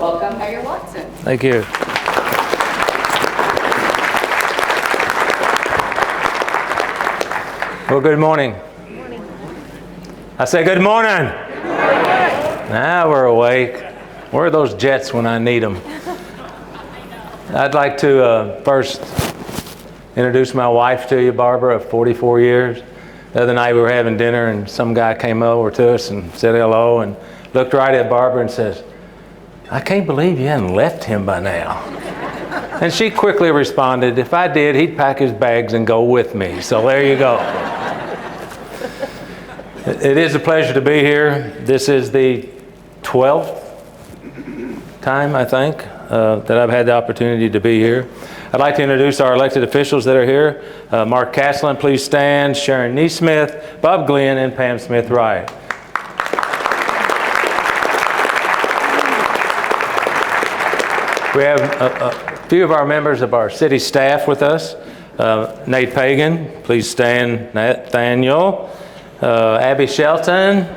Welcome, Mayor Watson. Thank you. Well, good morning. Good morning. I say good morning. Now we're awake. Where are those jets when I need them? I'd like to first introduce my wife to you, Barbara, of 44 years. The other night we were having dinner and some guy came over to us and said hello and looked right at Barbara and says, "I can't believe you hadn't left him by now." And she quickly responded, "If I did, he'd pack his bags and go with me." So there you go. It is a pleasure to be here. This is the 12th time, I think, that I've had the opportunity to be here. I'd like to introduce our elected officials that are here. Mark Caslin, please stand. Sharon Neesmith, Bob Glenn, and Pam Smith-Wright. We have a few of our members of our city staff with us. Nate Pagan, please stand. Nathaniel. Abby Shelton.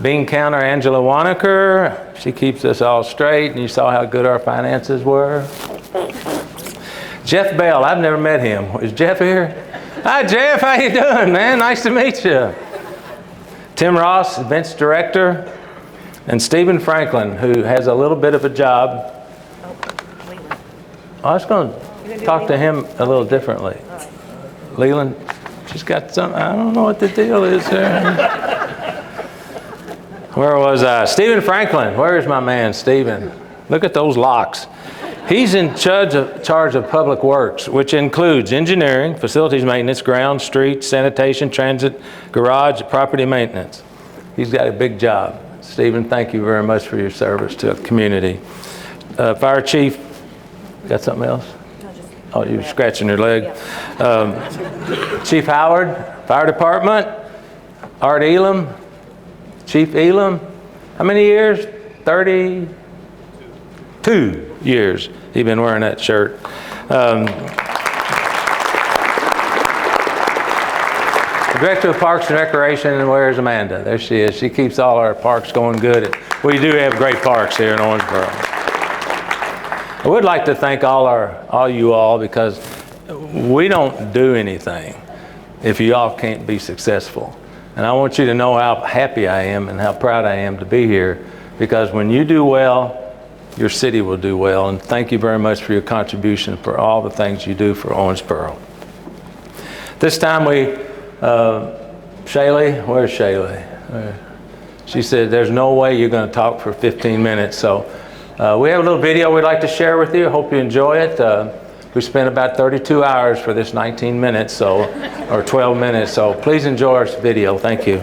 Bean counter Angela Wanaker. She keeps us all straight, and you saw how good our finances were. Jeff Bell, I've never met him. Is Jeff here? Hi, Jeff. How you doing, man? Nice to meet you. Tim Ross, events director. And Stephen Franklin, who has a little bit of a job. I was going to talk to him a little differently. Leland, she's got some, I don't know what the deal is there. Where was I? Stephen Franklin, where is my man, Stephen? Look at those locks. He's in charge of public works, which includes engineering, facilities maintenance, ground, street, sanitation, transit, garage, property maintenance. He's got a big job. Stephen, thank you very much for your service to the community. Fire Chief, got something else? Oh, you were scratching your leg. Chief Howard, Fire Department. Art Elam, Chief Elam. How many years? 32 years he's been wearing that shirt. The Director of Parks and Recreation, and where's Amanda? There she is. She keeps all our parks going good. We do have great parks here in Owensboro. I would like to thank all you all, because we don't do anything if you all can't be successful. And I want you to know how happy I am and how proud I am to be here, because when you do well, your city will do well. And thank you very much for your contribution for all the things you do for Owensboro. This time Shaylee, where's Shaylee? She said, there's no way you're going to talk for 15 minutes. So we have a little video we'd like to share with you. Hope you enjoy it. We spent about 32 hours for this 19 minutes, or 12 minutes. So please enjoy our video. Thank you.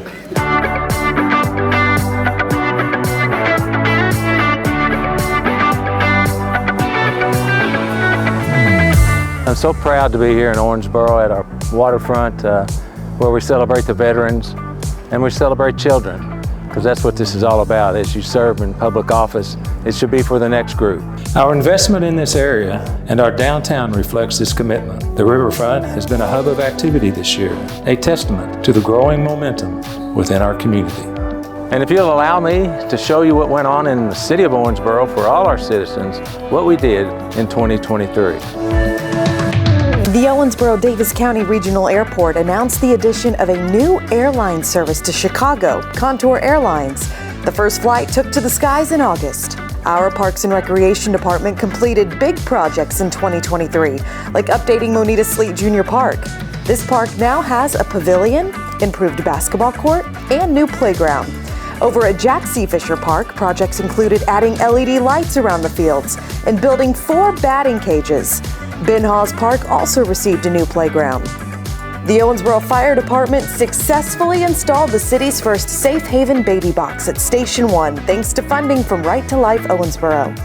I'm so proud to be here in Owensboro at our waterfront, where we celebrate the veterans and we celebrate children, because that's what this is all about. As you serve in public office, it should be for the next group. Our investment in this area and our downtown reflects this commitment. The riverfront has been a hub of activity this year, a testament to the growing momentum within our community. And if you'll allow me to show you what went on in the city of Owensboro for all our citizens, what we did in 2023. The Owensboro-Davis County Regional Airport announced the addition of a new airline service to Chicago, Contour Airlines. The first flight took to the skies in August. Our Parks and Recreation Department completed big projects in 2023, like updating Moneta Sleet Junior Park. This park now has a pavilion, improved basketball court, and new playground. Over at Jack C. Fisher Park, projects included adding LED lights around the fields and building 4 batting cages. Ben Hawes Park also received a new playground. The Owensboro Fire Department successfully installed the city's first Safe Haven baby box at Station 1, thanks to funding from Right to Life Owensboro.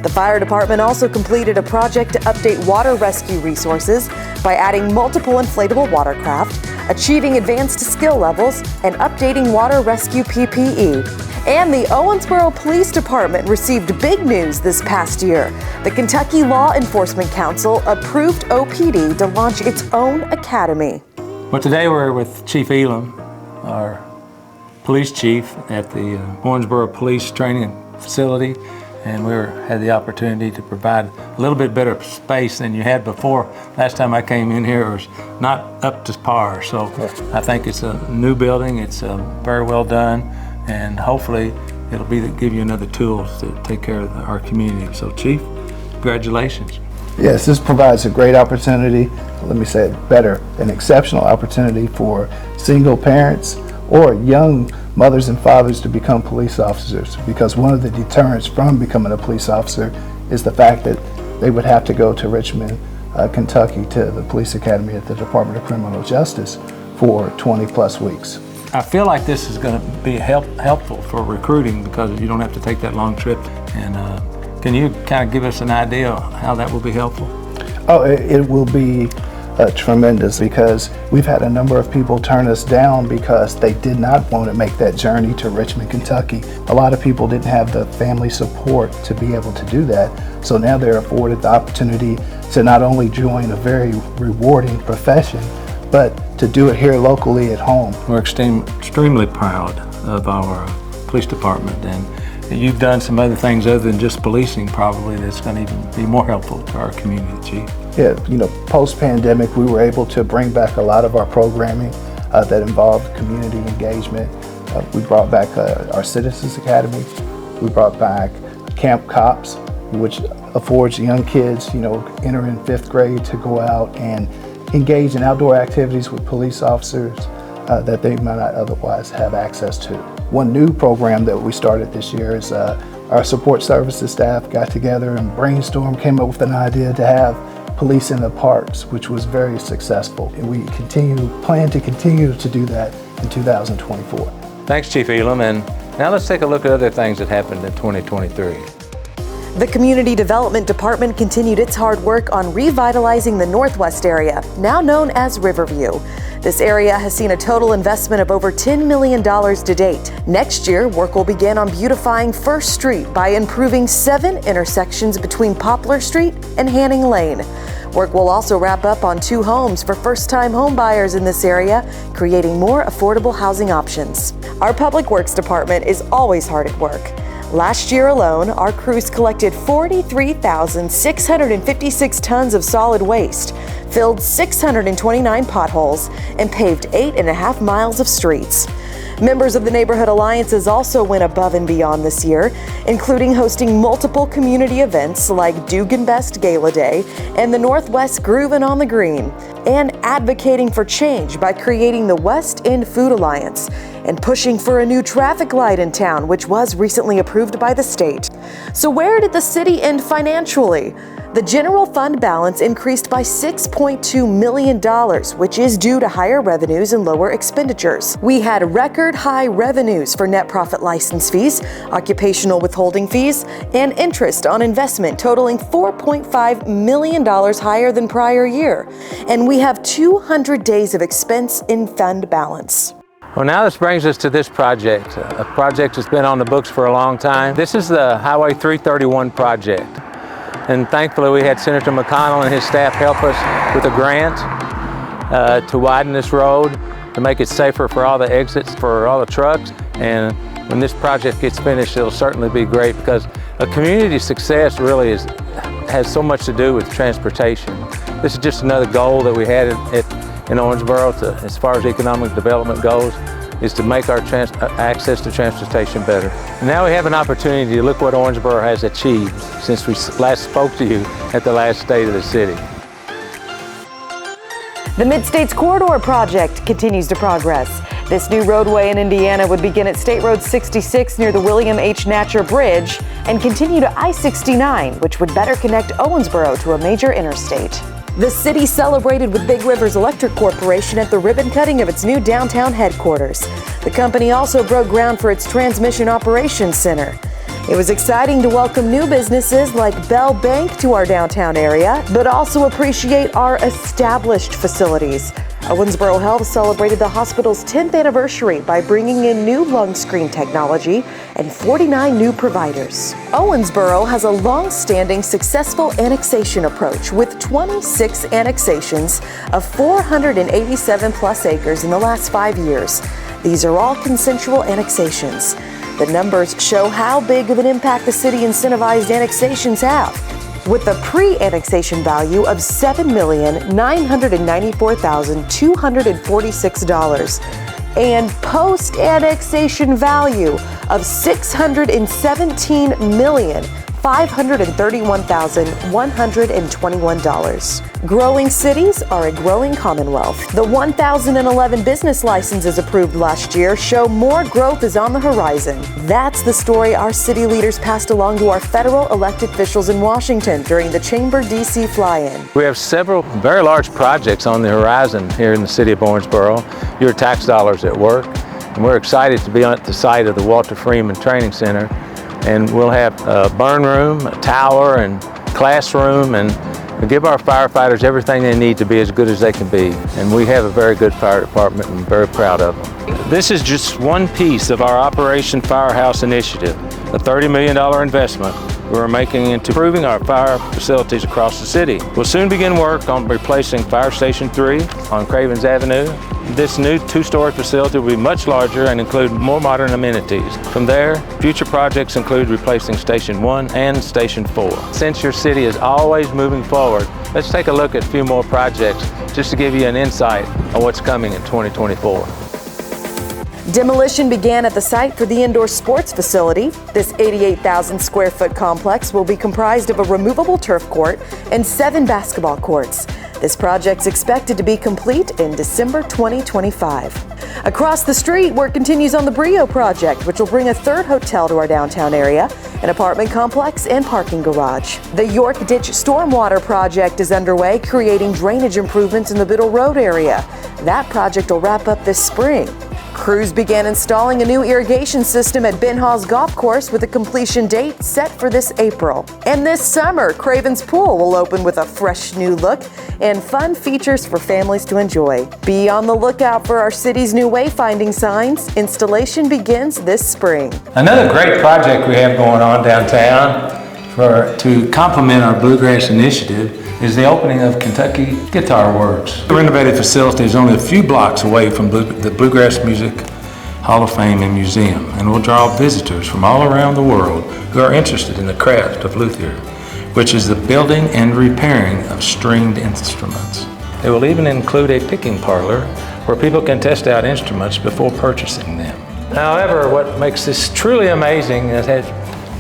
The fire department also completed a project to update water rescue resources by adding multiple inflatable watercraft, achieving advanced skill levels, and updating water rescue PPE. And the Owensboro Police Department received big news this past year. The Kentucky Law Enforcement Council approved OPD to launch its own academy. Well, today we're with Chief Elam, our police chief at the Owensboro Police Training facility, and we had the opportunity to provide a little bit better space than you had before. Last time I came in here, it was not up to par. So I think it's a new building. It's very well done, and hopefully it'll give you another tool to take care of our community. So Chief, congratulations. Yes, this provides a great opportunity, let me say it better, an exceptional opportunity for single parents or young mothers and fathers to become police officers, because one of the deterrents from becoming a police officer is the fact that they would have to go to Richmond, Kentucky, to the police academy at the Department of Criminal Justice for 20 plus weeks. I feel like this is going to be helpful for recruiting because you don't have to take that long trip. And can you kind of give us an idea of how that will be helpful? Oh, it will be tremendous, because we've had a number of people turn us down because they did not want to make that journey to Richmond, Kentucky. A lot of people didn't have the family support to be able to do that. So now they're afforded the opportunity to not only join a very rewarding profession, but to do it here locally at home. We're extremely proud of our police department, and you've done some other things other than just policing probably that's going to even be more helpful to our community, Chief. Yeah, post-pandemic, we were able to bring back a lot of our programming that involved community engagement. We brought back our Citizens Academy. We brought back Camp Cops, which affords young kids, entering 5th grade, to go out and engage in outdoor activities with police officers that they might not otherwise have access to. One new program that we started this year is our support services staff got together and brainstormed, came up with an idea to have police in the parks, which was very successful. And we plan to continue to do that in 2024. Thanks, Chief Elam. And now let's take a look at other things that happened in 2023. The Community Development Department continued its hard work on revitalizing the Northwest area, now known as Riverview. This area has seen a total investment of over $10 million to date. Next year, work will begin on beautifying First Street by improving 7 intersections between Poplar Street and Hanning Lane. Work will also wrap up on 2 homes for first-time home buyers in this area, creating more affordable housing options. Our Public Works Department is always hard at work. Last year alone, our crews collected 43,656 tons of solid waste, filled 629 potholes, and paved 8.5 miles of streets. Members of the Neighborhood Alliances also went above and beyond this year, including hosting multiple community events like Dugan Best Gala Day and the Northwest Groovin' on the Green, and advocating for change by creating the West End Food Alliance and pushing for a new traffic light in town, which was recently approved by the state. So where did the city end financially? The general fund balance increased by $6.2 million, which is due to higher revenues and lower expenditures. We had record high revenues for net profit license fees, occupational withholding fees, and interest on investment totaling $4.5 million higher than prior year. And we have 200 days of expense in fund balance. Well, now this brings us to this project, a project that's been on the books for a long time. This is the Highway 331 project. And thankfully we had Senator McConnell and his staff help us with a grant to widen this road, to make it safer for all the exits for all the trucks. And when this project gets finished, it'll certainly be great, because a community success really has so much to do with transportation. This is just another goal that we had in Owensboro, as far as economic development goes, is to make our access to transportation better. And now we have an opportunity to look what Owensboro has achieved since we last spoke to you at the last State of the City. The Mid-States Corridor project continues to progress. This new roadway in Indiana would begin at State Road 66 near the William H. Natcher Bridge and continue to I-69, which would better connect Owensboro to a major interstate. The city celebrated with Big Rivers Electric Corporation at the ribbon cutting of its new downtown headquarters. The company also broke ground for its Transmission Operations Center. It was exciting to welcome new businesses like Bell Bank to our downtown area, but also appreciate our established facilities. Owensboro Health celebrated the hospital's 10th anniversary by bringing in new lung screen technology and 49 new providers. Owensboro has a long-standing successful annexation approach with 26 annexations of 487 plus acres in the last 5 years. These are all consensual annexations. The numbers show how big of an impact the city incentivized annexations have, with a pre-annexation value of $7,994,246 and post-annexation value of $617,531,121. Growing cities are a growing commonwealth. The 1,011 business licenses approved last year show more growth is on the horizon. That's the story our city leaders passed along to our federal elected officials in Washington during the Chamber DC fly-in. We have several very large projects on the horizon here in the city of Owensboro. Your tax dollars at work. And we're excited to be at the site of the Walter Freeman Training Center. And we'll have a burn room, a tower, and classroom, and we give our firefighters everything they need to be as good as they can be. And we have a very good fire department, and I'm very proud of them. This is just one piece of our Operation Firehouse initiative, a $30 million investment we're making into improving our fire facilities across the city. We'll soon begin work on replacing Fire Station 3 on Cravens Avenue. This new two-story facility will be much larger and include more modern amenities. From there, future projects include replacing Station 1 and Station 4. Since your city is always moving forward, let's take a look at a few more projects just to give you an insight on what's coming in 2024. Demolition began at the site for the indoor sports facility. This 88,000 square foot complex will be comprised of a removable turf court and 7 basketball courts. This project's expected to be complete in December 2025. Across the street, work continues on the Brio project, which will bring a 3rd hotel to our downtown area, an apartment complex, and parking garage. The York Ditch Stormwater project is underway, creating drainage improvements in the Biddle Road area. That project will wrap up this spring. Crews began installing a new irrigation system at Ben Hawes Golf Course with a completion date set for this April. And this summer, Craven's Pool will open with a fresh new look and fun features for families to enjoy. Be on the lookout for our city's new wayfinding signs. Installation begins this spring. Another great project we have going on downtown to complement our Bluegrass initiative is the opening of Kentucky Guitar Works. The renovated facility is only a few blocks away from the Bluegrass Music Hall of Fame and Museum, and will draw visitors from all around the world who are interested in the craft of luthier, which is the building and repairing of stringed instruments. It will even include a picking parlor where people can test out instruments before purchasing them. However, what makes this truly amazing is that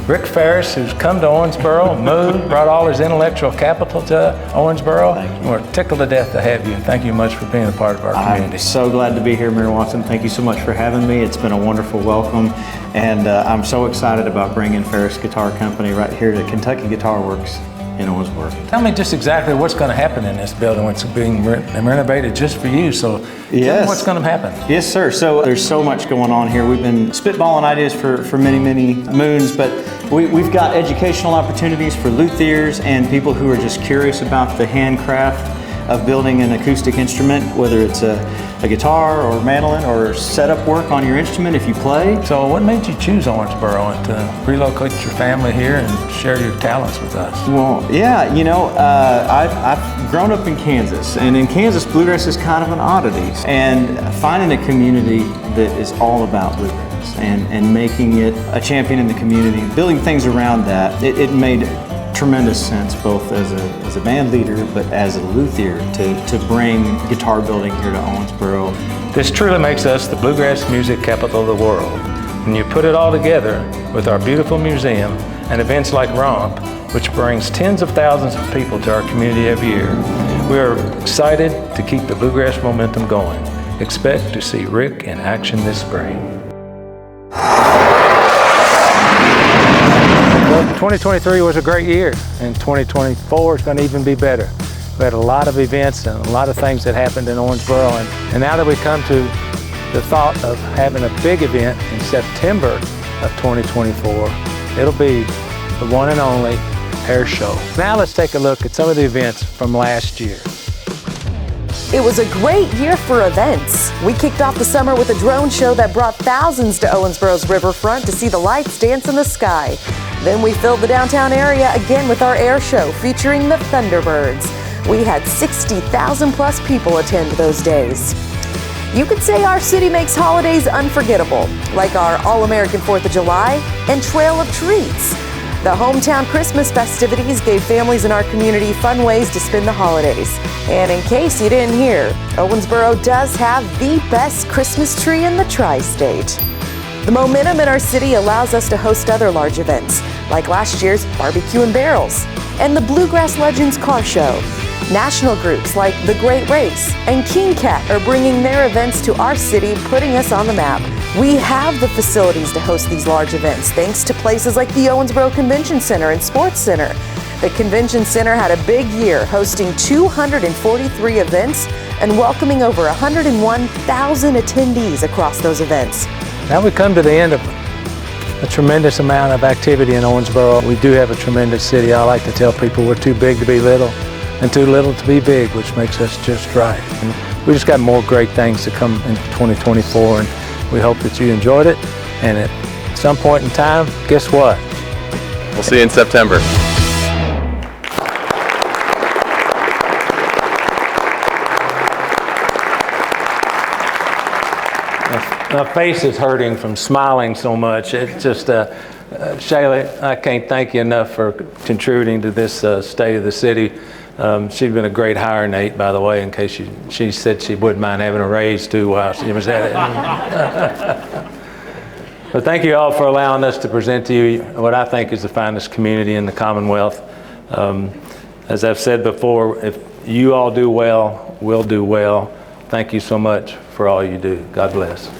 Rick Ferris, who's come to Owensboro, moved, brought all his intellectual capital to Owensboro. And we're tickled to death to have you. Thank you much for being a part of our community. I'm so glad to be here, Mayor Watson. Thank you so much for having me. It's been a wonderful welcome. And I'm so excited about bringing Ferris Guitar Company right here to Kentucky Guitar Works in Owensboro. Tell me just exactly what's going to happen in this building when it's being renovated just for you. So tell me what's going to happen. Yes, sir. So there's so much going on here. We've been spitballing ideas for many, many moons, but we've got educational opportunities for luthiers and people who are just curious about the handcraft of building an acoustic instrument, whether it's a guitar or mandolin or setup work on your instrument if you play. So what made you choose Owensboro and to relocate your family here and share your talents with us? Well, yeah, you know, I've grown up in Kansas, and in Kansas, bluegrass is kind of an oddity. And finding a community that is all about bluegrass and making it a champion in the community, building things around that, it made tremendous sense, both as a band leader, but as a luthier, to bring guitar building here to Owensboro. This truly makes us the bluegrass music capital of the world. When you put it all together with our beautiful museum and events like Romp, which brings tens of thousands of people to our community every year, we are excited to keep the bluegrass momentum going. Expect to see Rick in action this spring. 2023 was a great year, and 2024 is going to even be better. We had a lot of events and a lot of things that happened in Owensboro, and now that we come to the thought of having a big event in September of 2024, it'll be the one and only air show. Now let's take a look at some of the events from last year. It was a great year for events. We kicked off the summer with a drone show that brought thousands to Owensboro's riverfront to see the lights dance in the sky. Then we filled the downtown area again with our air show featuring the Thunderbirds. We had 60,000 plus people attend those days. You could say our city makes holidays unforgettable, like our All-American 4th of July and Trail of Treats. The hometown Christmas festivities gave families in our community fun ways to spend the holidays. And in case you didn't hear, Owensboro does have the best Christmas tree in the tri-state. The momentum in our city allows us to host other large events, like last year's Barbecue and Barrels and the Bluegrass Legends Car Show. National groups like The Great Race and King Cat are bringing their events to our city, putting us on the map. We have the facilities to host these large events thanks to places like the Owensboro Convention Center and Sports Center. The Convention Center had a big year, hosting 243 events and welcoming over 101,000 attendees across those events. Now we come to the end of a tremendous amount of activity in Owensboro. We do have a tremendous city. I like to tell people we're too big to be little and too little to be big, which makes us just right. And we just got more great things to come in 2024, and we hope that you enjoyed it. And at some point in time, guess what? We'll see you in September. My face is hurting from smiling so much. It's just, Shayla, I can't thank you enough for contributing to this state of the city. She's been a great hire, Nate, by the way, in case she said she wouldn't mind having a raise too while she was at it. But thank you all for allowing us to present to you what I think is the finest community in the Commonwealth. As I've said before, if you all do well, we'll do well. Thank you so much for all you do. God bless.